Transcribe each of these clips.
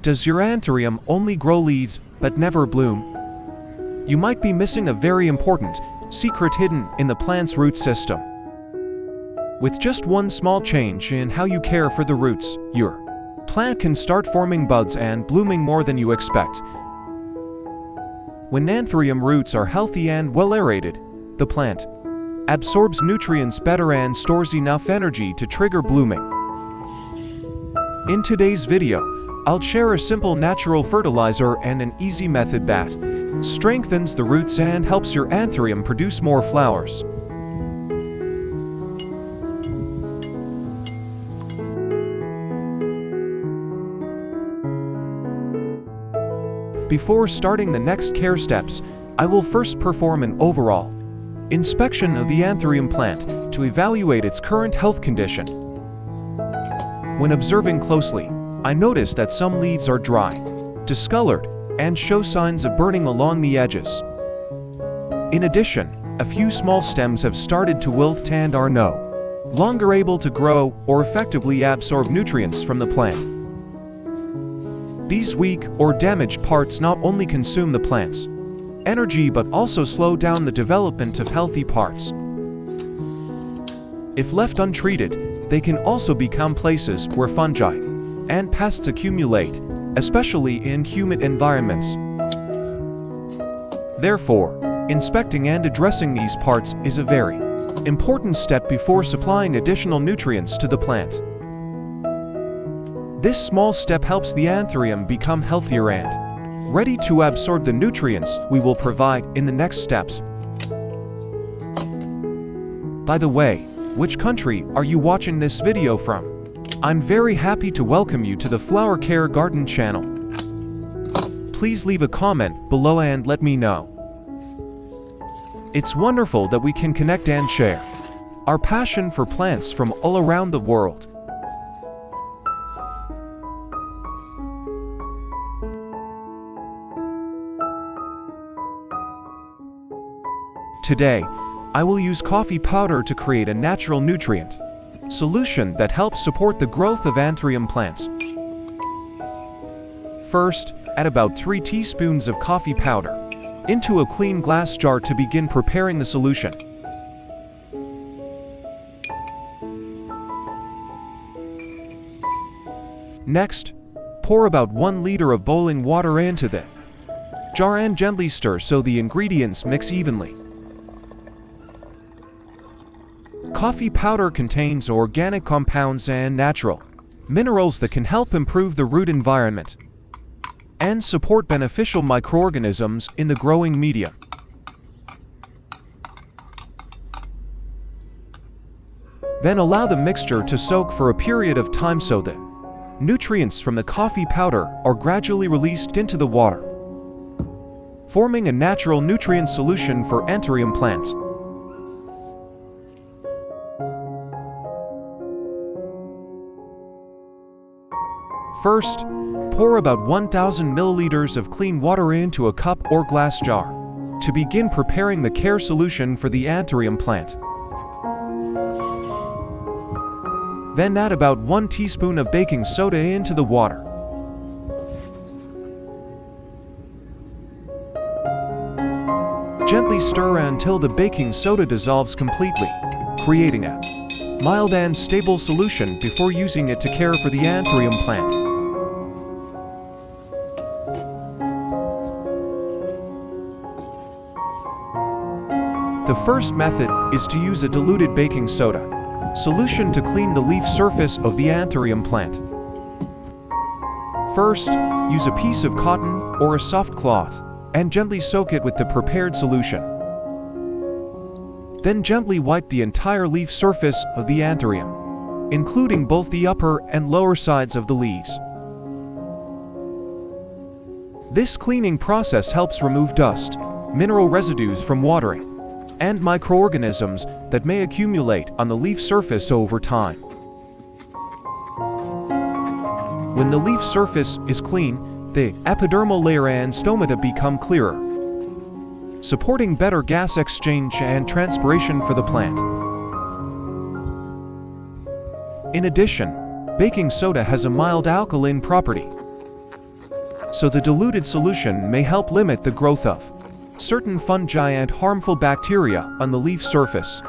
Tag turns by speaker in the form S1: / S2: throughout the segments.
S1: Does your Anthurium only grow leaves but never bloom? You might be missing a very important secret hidden in the plant's root system. With just one small change in how you care for the roots, your plant can start forming buds and blooming more than you expect. When Anthurium roots are healthy and well aerated, the plant absorbs nutrients better and stores enough energy to trigger blooming. In today's video, I'll share a simple natural fertilizer and an easy method that strengthens the roots and helps your Anthurium produce more flowers. Before starting the next care steps, I will first perform an overall inspection of the Anthurium plant to evaluate its current health condition. When observing closely, I noticed that some leaves are dry, discolored, and show signs of burning along the edges. In addition, a few small stems have started to wilt and are no longer able to grow or effectively absorb nutrients from the plant. These weak or damaged parts not only consume the plant's energy but also slow down the development of healthy parts. If left untreated, they can also become places where fungi and pests accumulate, especially in humid environments. Therefore, inspecting and addressing these parts is a very important step before supplying additional nutrients to the plant. This small step helps the Anthurium become healthier and ready to absorb the nutrients we will provide in the next steps. By the way, which country are you watching this video from? I'm very happy to welcome you to the Flower Care Garden channel. Please leave a comment below and let me know. It's wonderful that we can connect and share our passion for plants from all around the world. Today, I will use coffee powder to create a natural nutrient solution that helps support the growth of Anthurium plants. First, add about 3 teaspoons of coffee powder into a clean glass jar to begin preparing the solution. Next, pour about 1 liter of boiling water into the jar and gently stir so the ingredients mix evenly. Coffee powder contains organic compounds and natural minerals that can help improve the root environment and support beneficial microorganisms in the growing medium. Then allow the mixture to soak for a period of time so that nutrients from the coffee powder are gradually released into the water, forming a natural nutrient solution for Anthurium plants. First, pour about 1,000 milliliters of clean water into a cup or glass jar to begin preparing the care solution for the Anthurium plant. Then add about 1 teaspoon of baking soda into the water. Gently stir until the baking soda dissolves completely, creating a mild and stable solution before using it to care for the Anthurium plant. The first method is to use a diluted baking soda solution to clean the leaf surface of the Anthurium plant. First, use a piece of cotton or a soft cloth and gently soak it with the prepared solution. Then gently wipe the entire leaf surface of the Anthurium, including both the upper and lower sides of the leaves. This cleaning process helps remove dust, mineral residues from watering, and microorganisms that may accumulate on the leaf surface over time. When the leaf surface is clean, the epidermal layer and stomata become clearer, supporting better gas exchange and transpiration for the plant. In addition, baking soda has a mild alkaline property, so the diluted solution may help limit the growth of certain fungi and harmful bacteria on the leaf surface.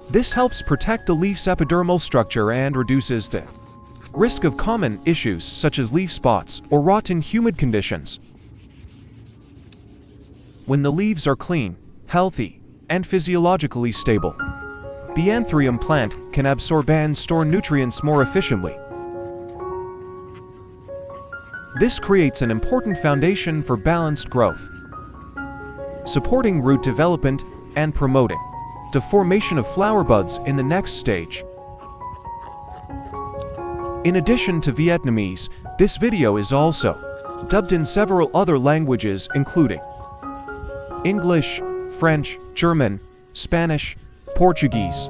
S1: This helps protect the leaf's epidermal structure and reduces the risk of common issues such as leaf spots or rot in humid conditions. When the leaves are clean, healthy, and physiologically stable, the Anthurium plant can absorb and store nutrients more efficiently. This creates an important foundation for balanced growth, supporting root development and promoting the formation of flower buds in the next stage. In addition to Vietnamese, this video is also dubbed in several other languages including English, French, German, Spanish, Portuguese,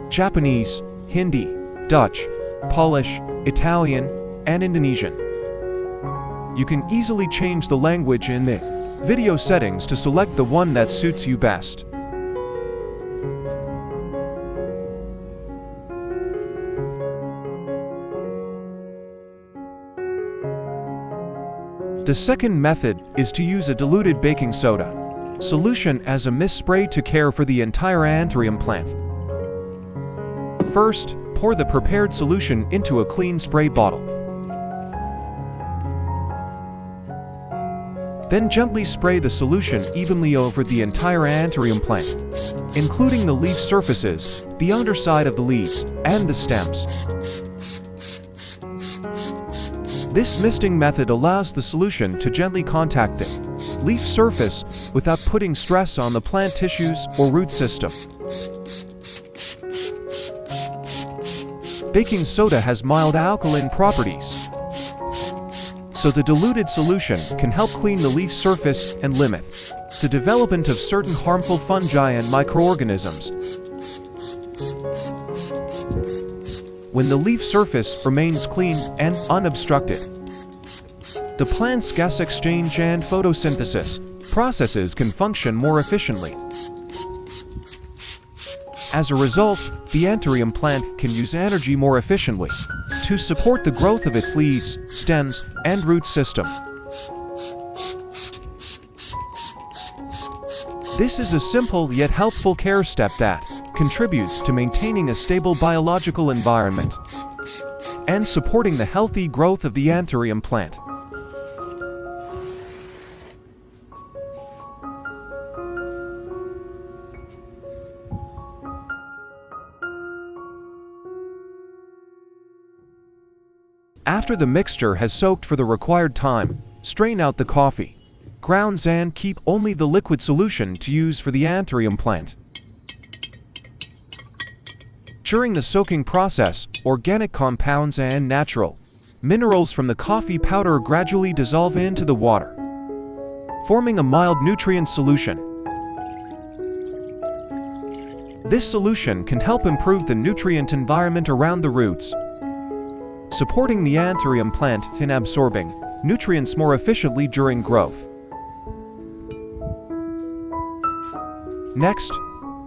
S1: Japanese, Hindi, Dutch, Polish, Italian, and Indonesian. You can easily change the language in the video settings to select the one that suits you best. The second method is to use a diluted baking soda solution as a mist spray to care for the entire Anthurium plant. First, pour the prepared solution into a clean spray bottle. Then gently spray the solution evenly over the entire Anthurium plant, including the leaf surfaces, the underside of the leaves, and the stems. This misting method allows the solution to gently contact the leaf surface without putting stress on the plant tissues or root system. Baking soda has mild alkaline properties, so the diluted solution can help clean the leaf surface and limit the development of certain harmful fungi and microorganisms. When the leaf surface remains clean and unobstructed, the plant's gas exchange and photosynthesis processes can function more efficiently. As a result, the Anthurium plant can use energy more efficiently to support the growth of its leaves, stems, and root system. This is a simple yet helpful care step that contributes to maintaining a stable biological environment and supporting the healthy growth of the Anthurium plant. After the mixture has soaked for the required time, strain out the coffee grounds and keep only the liquid solution to use for the Anthurium plant. During the soaking process, organic compounds and natural minerals from the coffee powder gradually dissolve into the water, forming a mild nutrient solution. This solution can help improve the nutrient environment around the roots, supporting the Anthurium plant in absorbing nutrients more efficiently during growth. Next,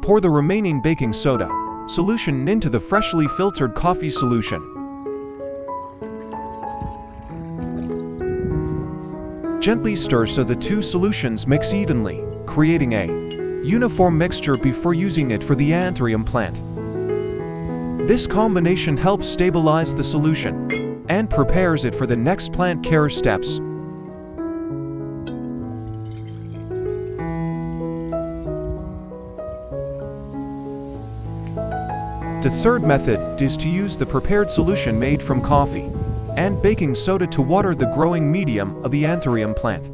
S1: pour the remaining baking soda solution into the freshly filtered coffee solution. Gently stir so the two solutions mix evenly, creating a uniform mixture before using it for the Anthurium plant. This combination helps stabilize the solution and prepares it for the next plant care steps. The third method is to use the prepared solution made from coffee and baking soda to water the growing medium of the Anthurium plant.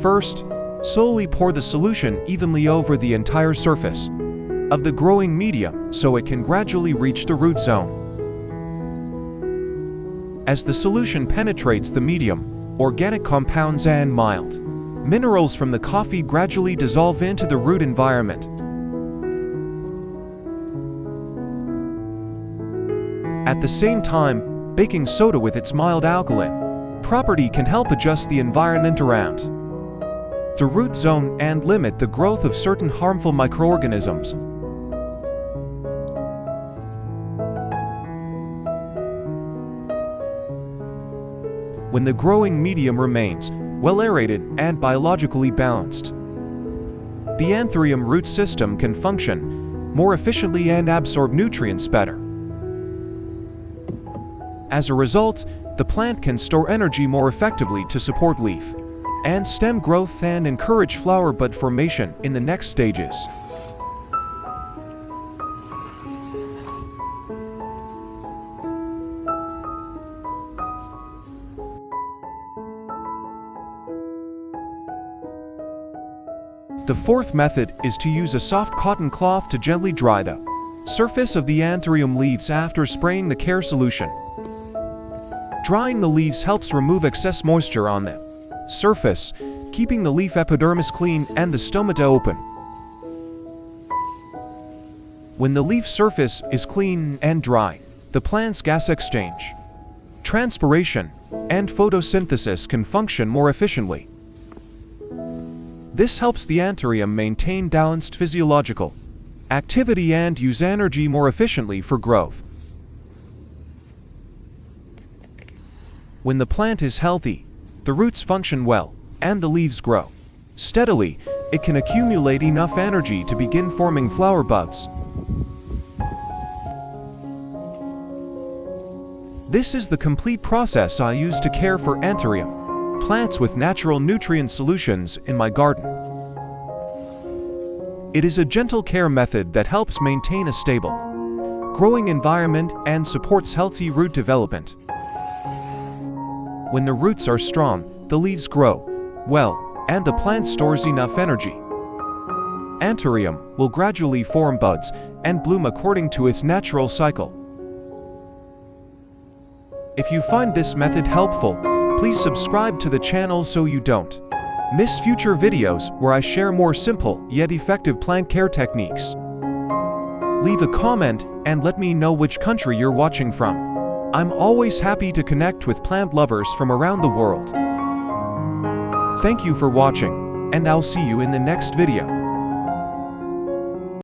S1: First, slowly pour the solution evenly over the entire surface of the growing medium so it can gradually reach the root zone. As the solution penetrates the medium, organic compounds and mild minerals from the coffee gradually dissolve into the root environment. At the same time, baking soda with its mild alkaline property can help adjust the environment around the root zone and limit the growth of certain harmful microorganisms. when the growing medium remains well aerated and biologically balanced. The Anthurium root system can function more efficiently and absorb nutrients better. As a result, the plant can store energy more effectively to support leaf and stem growth and encourage flower bud formation in the next stages. The fourth method is to use a soft cotton cloth to gently dry the surface of the Anthurium leaves after spraying the care solution. Drying the leaves helps remove excess moisture on the surface, keeping the leaf epidermis clean and the stomata open. When the leaf surface is clean and dry, the plant's gas exchange, transpiration, and photosynthesis can function more efficiently. This helps the Anthurium maintain balanced physiological activity and use energy more efficiently for growth. When the plant is healthy, the roots function well, and the leaves grow steadily, it can accumulate enough energy to begin forming flower buds. This is the complete process I use to care for Anthurium plants with natural nutrient solutions in my garden. It is a gentle care method that helps maintain a stable, growing environment and supports healthy root development. When the roots are strong, the leaves grow well, and the plant stores enough energy. Anthurium will gradually form buds and bloom according to its natural cycle. If you find this method helpful, please subscribe to the channel so you don't miss future videos where I share more simple yet effective plant care techniques. Leave a comment and let me know which country you're watching from. I'm always happy to connect with plant lovers from around the world. Thank you for watching, and I'll see you in the next video.